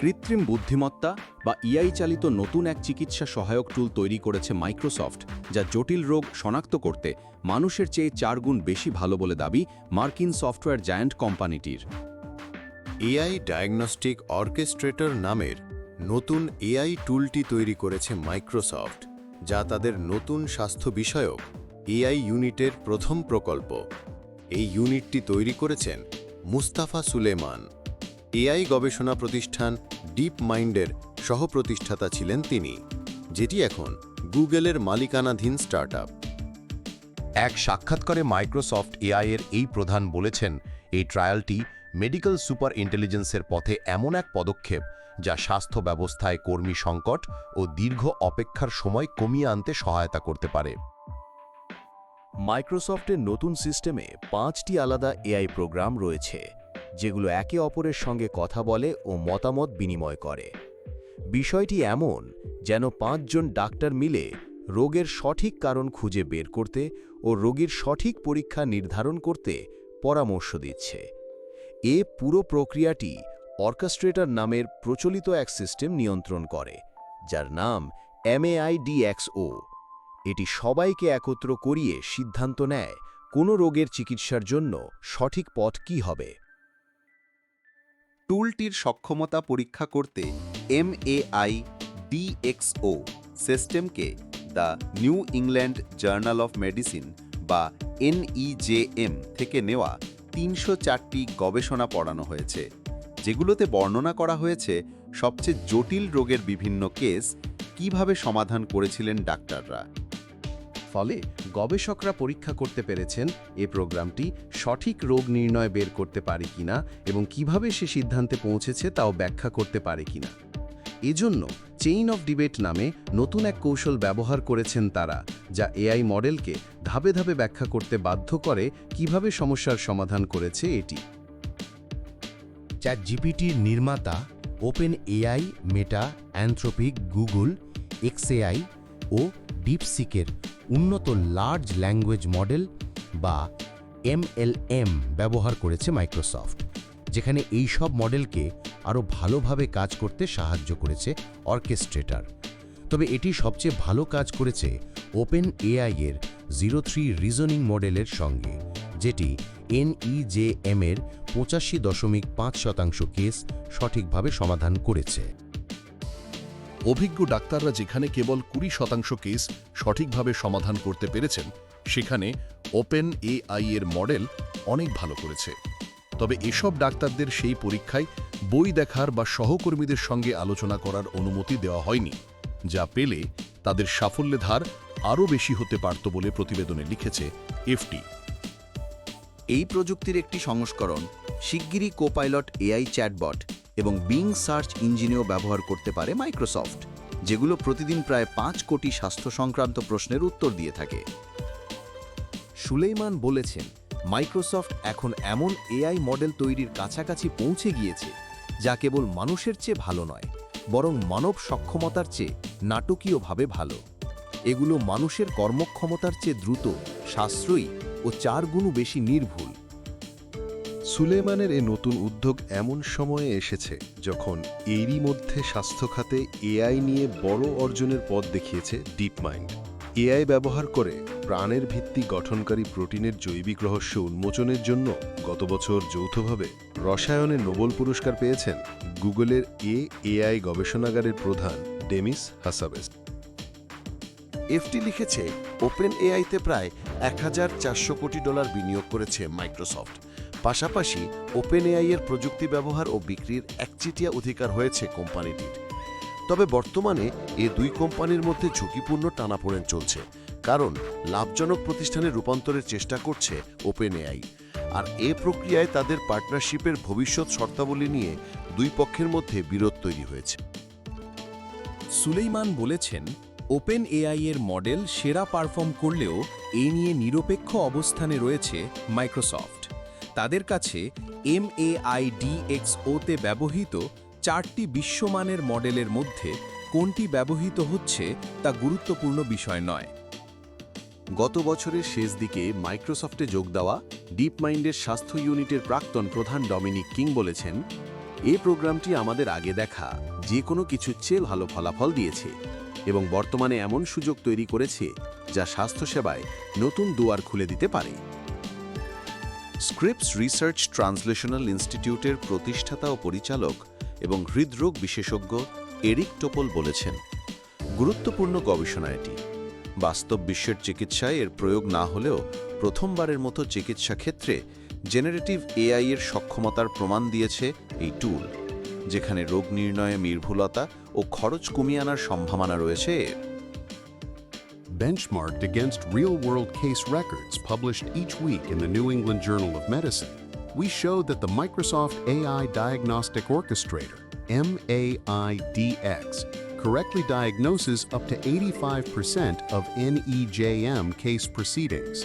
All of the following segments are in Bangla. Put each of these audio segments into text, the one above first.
কৃত্রিম বুদ্ধিমত্তা বা এআই চালিত নতুন এক চিকিৎসা সহায়ক টুল তৈরি করেছে মাইক্রোসফট, যা জটিল রোগ শনাক্ত করতে মানুষের চেয়ে 4 গুণ বেশি ভালো বলে দাবি মার্কিন সফটওয়্যার জায়ান্ট কোম্পানিটির। এআই ডায়াগনস্টিক অর্কেস্ট্রেটর নামের নতুন এআই টুলটি তৈরি করেছে মাইক্রোসফট, যা তাদের নতুন স্বাস্থ্য বিষয়ক এআই ইউনিটের প্রথম প্রকল্প। এই ইউনিটটি তৈরি করেছেন মুস্তাফা সুলেমান। এআই গবেষণা প্রতিষ্ঠান ডিপ মাইন্ডের সহ-প্রতিষ্ঠাতা ছিলেন তিনি, যেটি এখন গুগলের মালিকানাধীন স্টার্টআপ। এক সাক্ষাৎকারে মাইক্রোসফট এআই-এর এই প্রধান বলেছেন, এই ট্রায়ালটি মেডিকেল সুপার ইন্টেলিজেন্সের পথে এমন এক পদক্ষেপ যা স্বাস্থ্য ব্যবস্থায় কর্মী সংকট ও দীর্ঘ অপেক্ষার সময় কমিয়ে আনতে সহায়তা করতে পারে। মাইক্রোসফটের নতুন সিস্টেমে 5টি আলাদা এআই প্রোগ্রাম রয়েছে, যেগুলো একে অপরের সঙ্গে কথা বলে ও মতামত বিনিময় করে। বিষয়টি এমন যেন 5 জন ডাক্তার মিলে রোগের সঠিক কারণ খুঁজে বের করতে ও রোগীর সঠিক পরীক্ষা নির্ধারণ করতে পরামর্শ দিচ্ছে। এ পুরো প্রক্রিয়াটি অর্কেস্ট্রেটর নামের প্রচলিত এক সিস্টেম নিয়ন্ত্রণ করে, যার নাম MAIDXO। এটি সবাইকে একত্র করিয়ে সিদ্ধান্ত নেয় কোনো রোগের চিকিৎসার জন্য সঠিক পথ কী হবে। টুলটির সক্ষমতা পরীক্ষা করতে MAIDXO সিস্টেমকে the new England journal of medicine বা NEJM থেকে নেওয়া 304টি গবেষণা পড়ানো হয়েছে, যেগুলোতে বর্ণনা করা হয়েছে সবচেয়ে জটিল রোগের বিভিন্ন কেস কিভাবে সমাধান করেছিলেন ডাক্তাররা। ফলে গবেষকরা পরীক্ষা করতে পেরেছেন এ প্রোগ্রামটি সঠিক রোগ নির্ণয় বের করতে পারে কিনা এবং কিভাবে সে সিদ্ধান্তে পৌঁছেছে তাও ব্যাখ্যা করতে পারে কিনা। এজন্য চেইন অফ ডিবেট নামে নতুন এক কৌশল ব্যবহার করেছেন তারা, যা এআই মডেলকে ধাপে ধাপে ব্যাখ্যা করতে বাধ্য করে কিভাবে সমস্যার সমাধান করেছে এটি। চ্যাটজিপিটির নির্মাতা ওপেন এআই, মেটা, অ্যানথ্রোপিক, গুগল, XAI ও ডিপসিকের উন্নত লার্জ ল্যাঙ্গুয়েজ মডেল বা MLM ব্যবহার করেছে মাইক্রোসফট, যেখানে এই সব মডেলকে আরও ভালোভাবে কাজ করতে সাহায্য করেছে অর্কেস্ট্রেটর। তবে এটি সবচেয়ে ভালো কাজ করেছে ওপেন এআই-এর 03 রিজনিং মডেলের সঙ্গে, যেটি NEJM-এর 85.5% কেস সঠিকভাবে সমাধান করেছে। অভিজ্ঞ ডাক্তাররা যেখানে কেবল 20% কেস সঠিকভাবে সমাধান করতে পেরেছেন, সেখানে ওপেন এআই-এর মডেল অনেক ভালো করেছে। তবে এসব ডাক্তারদের সেই পরীক্ষায় বই দেখার বা সহকর্মীদের সঙ্গে আলোচনা করার অনুমতি দেওয়া হয়নি, যা পেলে তাদের সাফল্যের ধার আরও বেশি হতে পারত বলে প্রতিবেদনে লিখেছে FT। এই প্রযুক্তির একটি সংস্করণ শিগগিরই কোপাইলট এআই চ্যাটবট এবং বিং সার্চ ইঞ্জিনেও ব্যবহার করতে পারে মাইক্রোসফট, যেগুলো প্রতিদিন প্রায় 5 কোটি স্বাস্থ্য সংক্রান্ত প্রশ্নের উত্তর দিয়ে থাকে। সুলেইমান বলেছেন, মাইক্রোসফট এখন এমন এআই মডেল তৈরির কাছাকাছি পৌঁছে গিয়েছে যা কেবল মানুষের চেয়ে ভালো নয়, বরং মানব সক্ষমতার চেয়ে নাটকীয়ভাবে ভালো। এগুলো মানুষের কর্মক্ষমতার চেয়ে দ্রুত, সাশ্রয়ী ও 4 গুণ বেশি নির্ভুল। সুলেমানের এ নতুন উদ্যোগ এমন সময়ে এসেছে যখন এরই মধ্যে স্বাস্থ্য খাতে এআই নিয়ে বড় অর্জনের পথ দেখিয়েছে ডিপ মাইন্ড। এআই ব্যবহার করে প্রাণের ভিত্তি গঠনকারী প্রোটিনের জৈবিক রহস্য উন্মোচনের জন্য গত বছর যৌথভাবে রসায়নে নোবেল পুরস্কার পেয়েছেন গুগলের এআই গবেষণাগারের প্রধান ডেমিস হাসাবেস। FT লিখেছে, ওপেন এআইতে প্রায় $1,400 কোটি বিনিয়োগ করেছে মাইক্রোসফট। পাশাপাশি ওপেন এআই-এর প্রযুক্তি ব্যবহার ও বিক্রির একচেটিয়া অধিকার হয়েছে কোম্পানিটির। তবে বর্তমানে এ দুই কোম্পানির মধ্যে ঝুঁকিপূর্ণ টানাপোড়েন চলছে, কারণ লাভজনক প্রতিষ্ঠানে রূপান্তরের চেষ্টা করছে ওপেন এআই। আর এ প্রক্রিয়ায় তাদের পার্টনারশিপের ভবিষ্যৎ শর্তাবলী নিয়ে দুই পক্ষের মধ্যে বিরোধ তৈরি হয়েছে। সুলেইমান বলেছেন, ওপেন এআই-এর মডেল সেরা পারফর্ম করলেও এ নিয়ে নিরপেক্ষ অবস্থানে রয়েছে মাইক্রোসফট। তাদের কাছে MAIDXO-তে ব্যবহৃত 4টি বিশ্বমানের মডেলের মধ্যে কোনটি ব্যবহৃত হচ্ছে তা গুরুত্বপূর্ণ বিষয় নয়। গত বছরের শেষ দিকে মাইক্রোসফটে যোগ দেওয়া ডিপ মাইন্ডের স্বাস্থ্য ইউনিটের প্রাক্তন প্রধান ডমিনিক কিং বলেছেন, এই প্রোগ্রামটি আমাদের আগে দেখা যে কোনো কিছুর চেয়ে ভালো ফলাফল দিয়েছে এবং বর্তমানে এমন সুযোগ তৈরি করেছে যা স্বাস্থ্যসেবায় নতুন দুয়ার খুলে দিতে পারে। স্ক্রিপস রিসার্চ ট্রান্সলেশনাল ইনস্টিটিউটের প্রতিষ্ঠাতা ও পরিচালক এবং হৃদরোগ বিশেষজ্ঞ এরিক টোপল বলেছেন, গুরুত্বপূর্ণ গবেষণা এটি। বাস্তব বিশ্বের চিকিৎসায় এর প্রয়োগ না হলেও প্রথমবারের মতো চিকিৎসা ক্ষেত্রে জেনারেটিভ এআই এর সক্ষমতার প্রমাণ দিয়েছে এই টুল, যেখানে রোগ নির্ণয়ে নির্ভুলতা ও খরচ কমিয়ে আনার সম্ভাবনা রয়েছে এর। Benchmarked against real-world case records published each week in the New England Journal of Medicine, we showed that the Microsoft AI Diagnostic Orchestrator, MAIDX, correctly diagnoses up to 85% of NEJM case proceedings,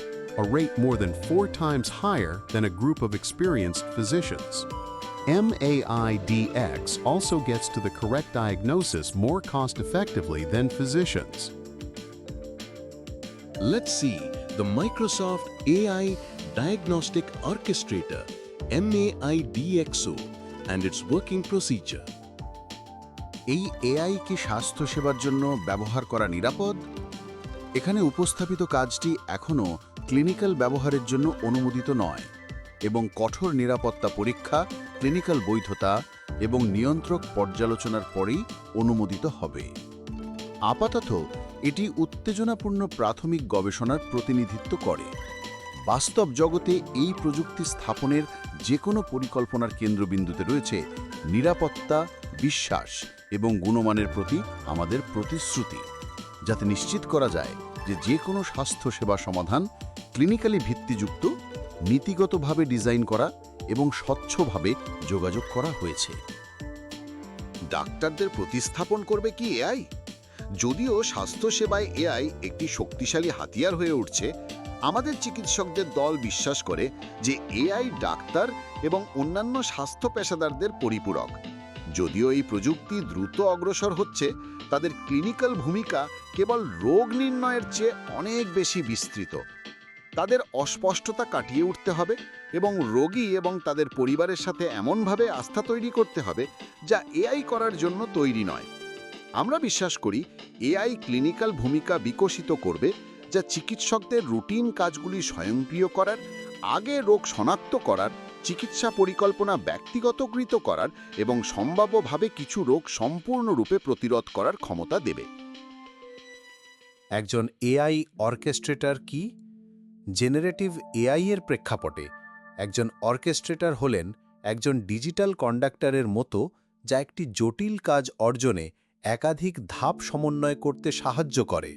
a rate more than 4 times higher than a group of experienced physicians. MAIDX also gets to the correct diagnosis more cost-effectively than physicians. Let's see the Microsoft AI Diagnostic Orchestrator, MAIDXO, and its working procedure. এই এআই কি স্বাস্থ্যসেবার জন্য ব্যবহার করা নিরাপদ? এখানে উপস্থাপিত কাজটি এখনও ক্লিনিক্যাল ব্যবহারের জন্য অনুমোদিত নয় এবং কঠোর নিরাপত্তা পরীক্ষা, ক্লিনিক্যাল বৈধতা এবং নিয়ন্ত্রক পর্যালোচনার পরেই অনুমোদিত হবে। আপাতত এটি উত্তেজনাপূর্ণ প্রাথমিক গবেষণার প্রতিনিধিত্ব করে। বাস্তব জগতে এই প্রযুক্তি স্থাপনের যে কোনো পরিকল্পনার কেন্দ্রবিন্দুতে রয়েছে নিরাপত্তা, বিশ্বাস এবং গুণমানের প্রতি আমাদের প্রতিশ্রুতি, যাতে নিশ্চিত করা যায় যে কোনো স্বাস্থ্যসেবা সমাধান ক্লিনিক্যালি ভিত্তিযুক্ত, নীতিগতভাবে ডিজাইন করা এবং স্বচ্ছভাবে যোগাযোগ করা হয়েছে। ডাক্তারদের প্রতিস্থাপন করবে কি এআই? যদিও স্বাস্থ্যসেবায় এআই একটি শক্তিশালী হাতিয়ার হয়ে উঠছে, আমাদের চিকিৎসকদের দল বিশ্বাস করে যে এআই ডাক্তার এবং অন্যান্য স্বাস্থ্য পেশাদারদের পরিপূরক। যদিও এই প্রযুক্তি দ্রুত অগ্রসর হচ্ছে, তাদের ক্লিনিক্যাল ভূমিকা কেবল রোগ নির্ণয়ের চেয়ে অনেক বেশি বিস্তৃত। তাদের অস্পষ্টতা কাটিয়ে উঠতে হবে এবং রোগী এবং তাদের পরিবারের সাথে এমনভাবে আস্থা তৈরি করতে হবে যা এআই করার জন্য তৈরি নয়। আমরা বিশ্বাস করি এআই ক্লিনিক্যাল ভূমিকা বিকশিত করবে, যা চিকিৎসকদের রুটিন কাজগুলি স্বয়ংক্রিয় করার, আগে রোগ শনাক্ত করার, চিকিৎসা পরিকল্পনা ব্যক্তিগতকৃত করার এবং সম্ভাব্যভাবে কিছু রোগ সম্পূর্ণরূপে প্রতিরোধ করার ক্ষমতা দেবে। একজন এআই অর্কেস্ট্রেটর কি? জেনারেটিভ এআই এর প্রেক্ষাপটে একজন অর্কেস্ট্রেটর হলেন একজন ডিজিটাল কন্ডাক্টরের মতো, যা একটি জটিল কাজ অর্জনে একাধিক ধাপ সমন্বয় করতে সাহায্য করে।